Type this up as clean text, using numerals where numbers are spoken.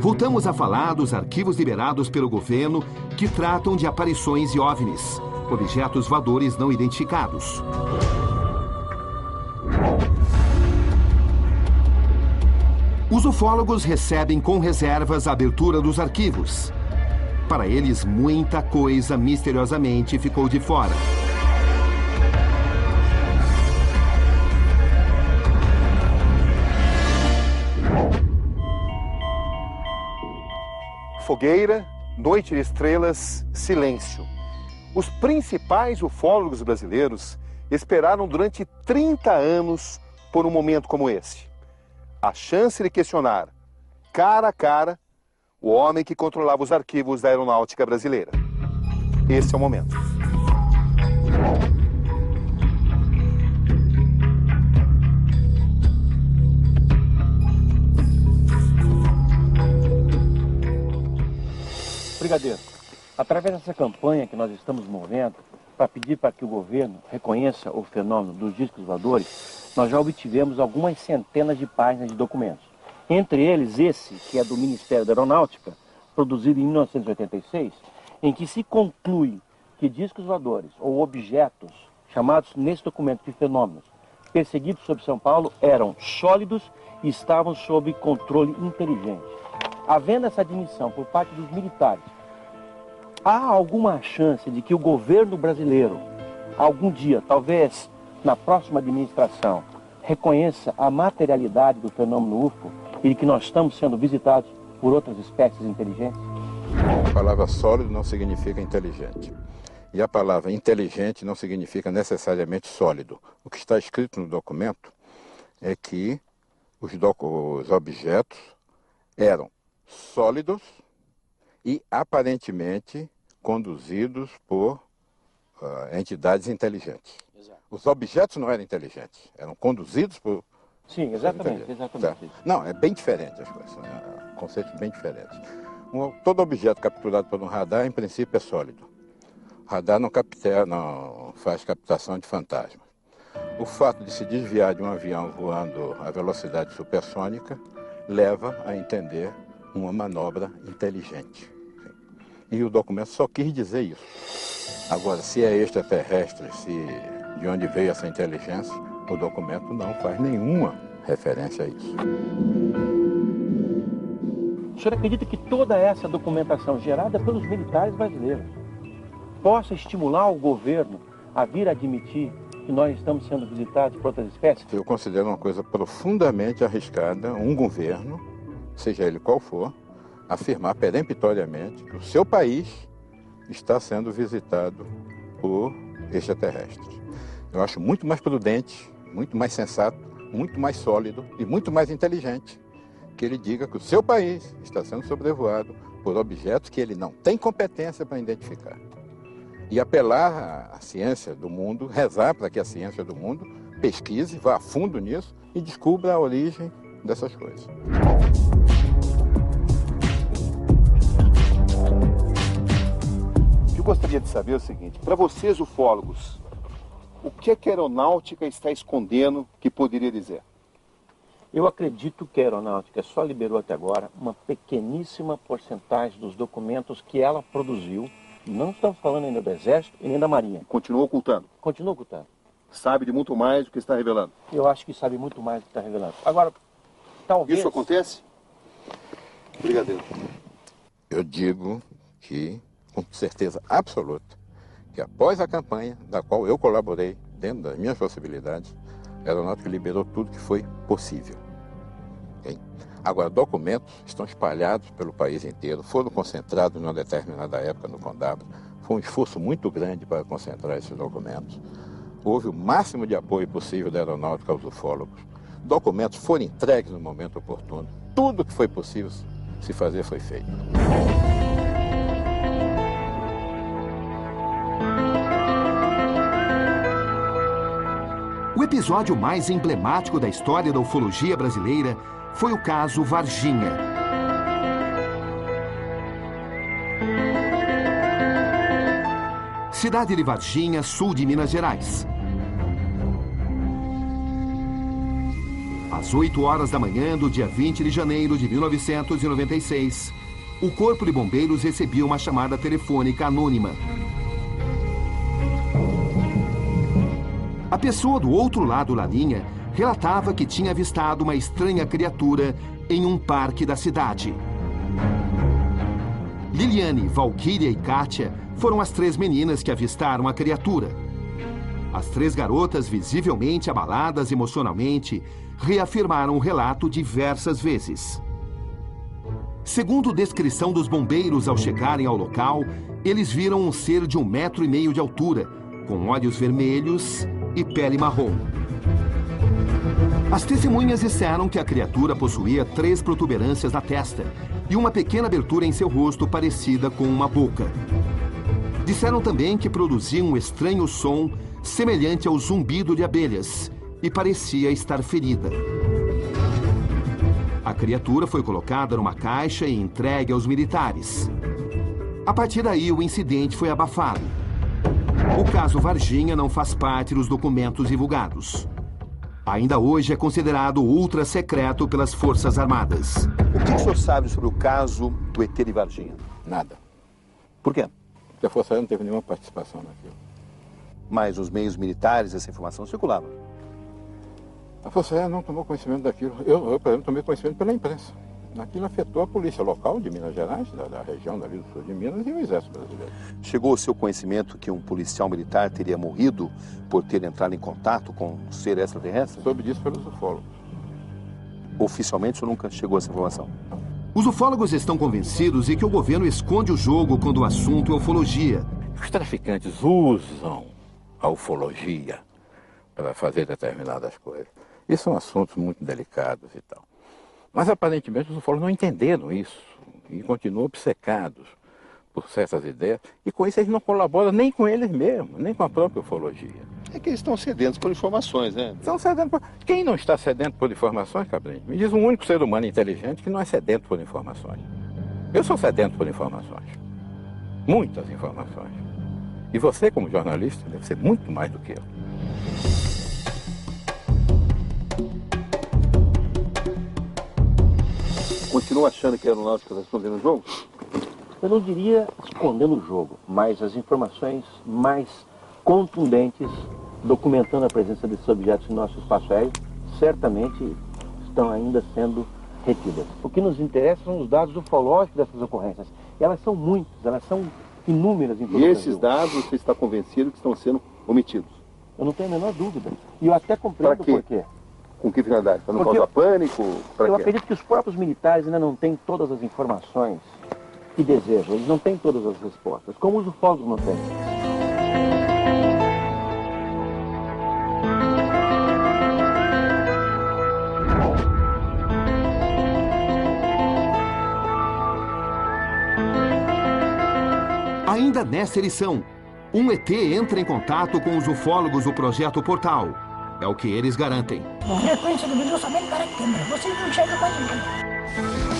Voltamos a falar dos arquivos liberados pelo governo que tratam de aparições de OVNIs, objetos voadores não identificados. Os ufólogos recebem com reservas a abertura dos arquivos. Para eles, muita coisa misteriosamente ficou de fora. Fogueira, noite de estrelas, silêncio. Os principais ufólogos brasileiros esperaram durante 30 anos por um momento como esse. A chance de questionar, cara a cara, o homem que controlava os arquivos da aeronáutica brasileira. Esse é o momento. Brigadeiro, através dessa campanha que nós estamos movendo para pedir para que o governo reconheça o fenômeno dos discos voadores, nós já obtivemos algumas centenas de páginas de documentos. Entre eles esse, que é do Ministério da Aeronáutica, produzido em 1986, em que se conclui que discos voadores ou objetos, chamados nesse documento de fenômenos, perseguidos sobre São Paulo, eram sólidos e estavam sob controle inteligente. Havendo essa admissão por parte dos militares, há alguma chance de que o governo brasileiro, algum dia, talvez na próxima administração, reconheça a materialidade do fenômeno UFO e de que nós estamos sendo visitados por outras espécies inteligentes? A palavra sólido não significa inteligente. E a palavra inteligente não significa necessariamente sólido. O que está escrito no documento é que os objetos eram sólidos e aparentemente conduzidos por entidades inteligentes. Exato. Os objetos não eram inteligentes, eram conduzidos por... Sim, exatamente. Tá. Não, é bem diferente as coisas, conceitos bem diferentes. Todo objeto capturado por um radar, em princípio, é sólido. O radar não faz captação de fantasmas. O fato de se desviar de um avião voando a velocidade supersônica leva a entender uma manobra inteligente. E o documento só quis dizer isso. Agora, se é extraterrestre, de onde veio essa inteligência, o documento não faz nenhuma referência a isso. O senhor acredita que toda essa documentação gerada pelos militares brasileiros possa estimular o governo a vir admitir que nós estamos sendo visitados por outras espécies? Eu considero uma coisa profundamente arriscada um governo, seja ele qual for, afirmar peremptoriamente que o seu país está sendo visitado por extraterrestres. Eu acho muito mais prudente, muito mais sensato, muito mais sólido e muito mais inteligente que ele diga que o seu país está sendo sobrevoado por objetos que ele não tem competência para identificar. E apelar à ciência do mundo, rezar para que a ciência do mundo pesquise, vá a fundo nisso e descubra a origem dessas coisas. Eu gostaria de saber o seguinte, para vocês ufólogos, o que é que a aeronáutica está escondendo que poderia dizer? Eu acredito que a aeronáutica só liberou até agora uma pequeníssima porcentagem dos documentos que ela produziu. Não estamos falando ainda do Exército e nem da Marinha. Continua ocultando? Continua ocultando. Sabe de muito mais do que está revelando? Eu acho que sabe muito mais do que está revelando. Agora, talvez... Isso acontece? Brigadeiro. Eu digo que, com certeza absoluta, que após a campanha, da qual eu colaborei, dentro das minhas possibilidades, a aeronáutica liberou tudo que foi possível. Okay? Agora, documentos estão espalhados pelo país inteiro, foram concentrados numa determinada época no Condab. Foi um esforço muito grande para concentrar esses documentos. Houve o máximo de apoio possível da aeronáutica aos ufólogos. Documentos foram entregues no momento oportuno. Tudo que foi possível se fazer foi feito. O episódio mais emblemático da história da ufologia brasileira foi o caso Varginha. Cidade de Varginha, sul de Minas Gerais. Às 8 horas da manhã do dia 20 de janeiro de 1996, o Corpo de Bombeiros recebia uma chamada telefônica anônima. A pessoa do outro lado da linha relatava que tinha avistado uma estranha criatura em um parque da cidade. Liliane, Valquíria e Kátia foram as 3 meninas que avistaram a criatura. As 3 garotas, visivelmente abaladas emocionalmente, reafirmaram o relato diversas vezes. Segundo descrição dos bombeiros ao chegarem ao local, eles viram um ser de 1,5 metro de altura, com olhos vermelhos e pele marrom. As testemunhas disseram que a criatura possuía 3 protuberâncias na testa e uma pequena abertura em seu rosto parecida com uma boca. Disseram também que produzia um estranho som semelhante ao zumbido de abelhas e parecia estar ferida. A criatura foi colocada numa caixa e entregue aos militares. A partir daí, o incidente foi abafado. O caso Varginha não faz parte dos documentos divulgados. Ainda hoje é considerado ultra secreto pelas Forças Armadas. O que o senhor sabe sobre o caso do ET de Varginha? Nada. Por quê? Porque a Força Aérea não teve nenhuma participação naquilo. Mas nos meios militares essa informação circulava. A Força Aérea não tomou conhecimento daquilo. Eu, por exemplo, tomei conhecimento pela imprensa. Aquilo afetou a polícia local de Minas Gerais, da região dali do sul de Minas, e o Exército Brasileiro. Chegou ao seu conhecimento que um policial militar teria morrido por ter entrado em contato com um ser extraterrestre? Soube disso pelos ufólogos. Oficialmente, o senhor nunca chegou a essa informação? Os ufólogos estão convencidos de que o governo esconde o jogo quando o assunto é ufologia. Os traficantes usam a ufologia para fazer determinadas coisas. E são assuntos muito delicados e tal. Mas aparentemente os ufólogos não entenderam isso e continuam obcecados por certas ideias. E com isso eles não colaboram nem com eles mesmos, nem com a própria ufologia. É que eles estão sedentos por informações, né? Estão sedentos por... Quem não está sedento por informações, Cabrinho? Me diz um único ser humano inteligente que não é sedento por informações. Eu sou sedento por informações. Muitas informações. E você, como jornalista, deve ser muito mais do que eu. Continua achando que a aeronáutica está escondendo o jogo? Eu não diria escondendo o jogo, mas as informações mais contundentes documentando a presença desses objetos no nosso espaço aéreo certamente estão ainda sendo retidas. O que nos interessa são os dados ufológicos dessas ocorrências. E elas são muitas, elas são inúmeras em todo o Brasil. E esses dados você está convencido que estão sendo omitidos? Eu não tenho a menor dúvida. E eu até compreendo por quê. Com que finalidade? Para não causar pânico? Eu acredito que os próprios militares ainda não têm todas as informações que desejam. Eles não têm todas as respostas, como os ufólogos não têm. Ainda nesta edição, um ET entra em contato com os ufólogos do Projeto Portal. É o que eles garantem. A frequência do vidro somente para a câmera. Você não enxerga quase nada.